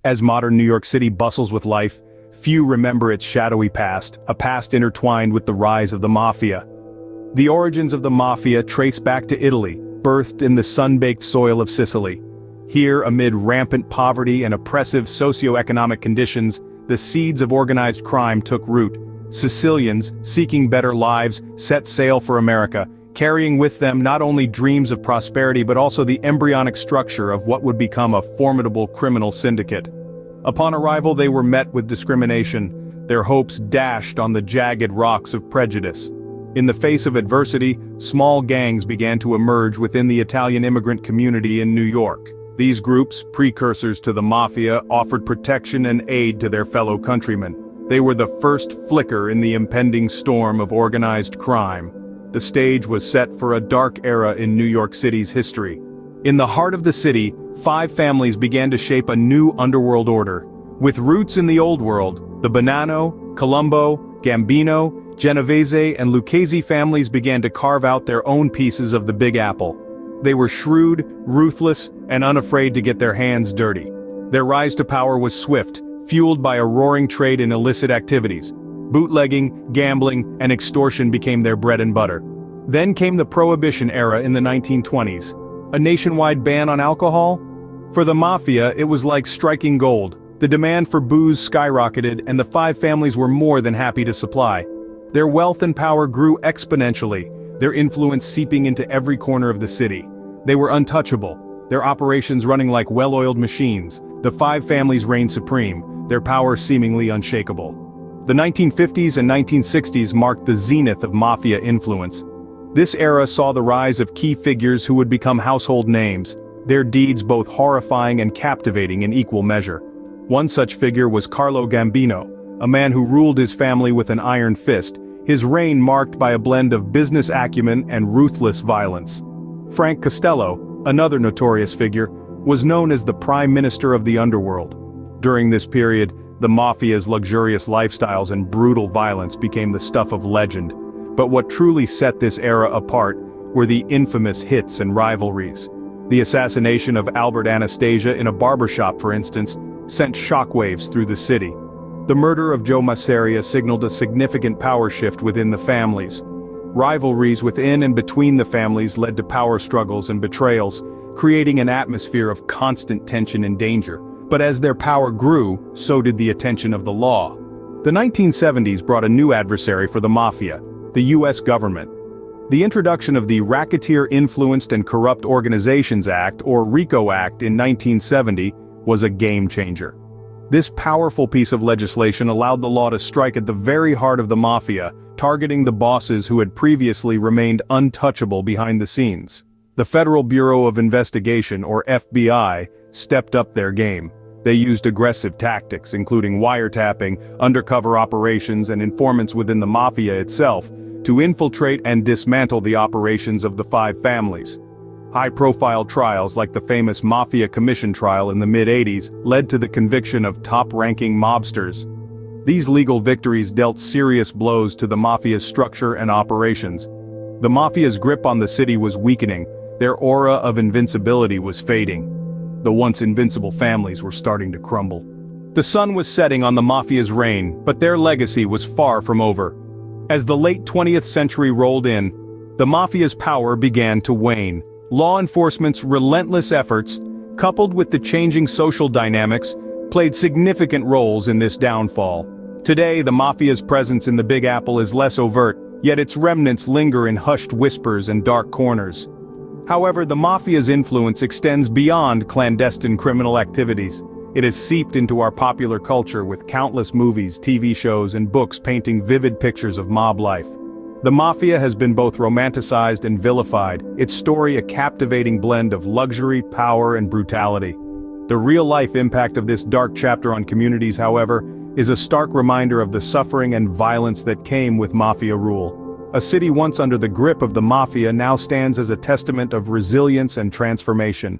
As modern New York City bustles with life, few remember its shadowy past, a past intertwined with the rise of the Mafia. The origins of the Mafia trace back to Italy, birthed in the sun-baked soil of Sicily. Here, amid rampant poverty and oppressive socio-economic conditions, the seeds of organized crime took root. Sicilians, seeking better lives, set sail for America, carrying with them not only dreams of prosperity but also the embryonic structure of what would become a formidable criminal syndicate. Upon arrival they were met with discrimination, their hopes dashed on the jagged rocks of prejudice. In the face of adversity, small gangs began to emerge within the Italian immigrant community in New York. These groups, precursors to the Mafia, offered protection and aid to their fellow countrymen. They were the first flicker in the impending storm of organized crime. The stage was set for a dark era in New York City's history. In the heart of the city, 5 families began to shape a new underworld order. With roots in the old world, the Bonanno, Colombo, Gambino, Genovese and Lucchese families began to carve out their own pieces of the Big Apple. They were shrewd, ruthless, and unafraid to get their hands dirty. Their rise to power was swift, fueled by a roaring trade in illicit activities. Bootlegging, gambling, and extortion became their bread and butter. Then came the Prohibition era in the 1920s. A nationwide ban on alcohol? For the Mafia, it was like striking gold. The demand for booze skyrocketed, and the 5 families were more than happy to supply. Their wealth and power grew exponentially, their influence seeping into every corner of the city. They were untouchable, their operations running like well-oiled machines. The 5 families reigned supreme, their power seemingly unshakable. The 1950s and 1960s marked the zenith of Mafia influence. This era saw the rise of key figures who would become household names, their deeds both horrifying and captivating in equal measure. One such figure was Carlo Gambino, a man who ruled his family with an iron fist, his reign marked by a blend of business acumen and ruthless violence. Frank Costello, another notorious figure, was known as the Prime Minister of the underworld. During this period, the Mafia's luxurious lifestyles and brutal violence became the stuff of legend. But what truly set this era apart were the infamous hits and rivalries. The assassination of Albert Anastasia in a barbershop, for instance, sent shockwaves through the city. The murder of Joe Masseria signaled a significant power shift within the families. Rivalries within and between the families led to power struggles and betrayals, creating an atmosphere of constant tension and danger. But as their power grew, so did the attention of the law. The 1970s brought a new adversary for the Mafia, the U.S. government. The introduction of the Racketeer-Influenced and Corrupt Organizations Act, or RICO Act, in 1970 was a game-changer. This powerful piece of legislation allowed the law to strike at the very heart of the Mafia, targeting the bosses who had previously remained untouchable behind the scenes. The Federal Bureau of Investigation, or FBI, stepped up their game. They used aggressive tactics, including wiretapping, undercover operations, and informants within the Mafia itself, to infiltrate and dismantle the operations of the 5 families. High-profile trials like the famous Mafia Commission trial in the mid-80s led to the conviction of top-ranking mobsters. These legal victories dealt serious blows to the Mafia's structure and operations. The Mafia's grip on the city was weakening, their aura of invincibility was fading. The once invincible families were starting to crumble. The sun was setting on the Mafia's reign, but their legacy was far from over. As the late 20th century rolled in, the Mafia's power began to wane. Law enforcement's relentless efforts, coupled with the changing social dynamics, played significant roles in this downfall. Today, the Mafia's presence in the Big Apple is less overt, yet its remnants linger in hushed whispers and dark corners. However, the Mafia's influence extends beyond clandestine criminal activities. It has seeped into our popular culture with countless movies, TV shows, and books painting vivid pictures of mob life. The Mafia has been both romanticized and vilified, its story a captivating blend of luxury, power, and brutality. The real-life impact of this dark chapter on communities, however, is a stark reminder of the suffering and violence that came with Mafia rule. A city once under the grip of the Mafia now stands as a testament of resilience and transformation.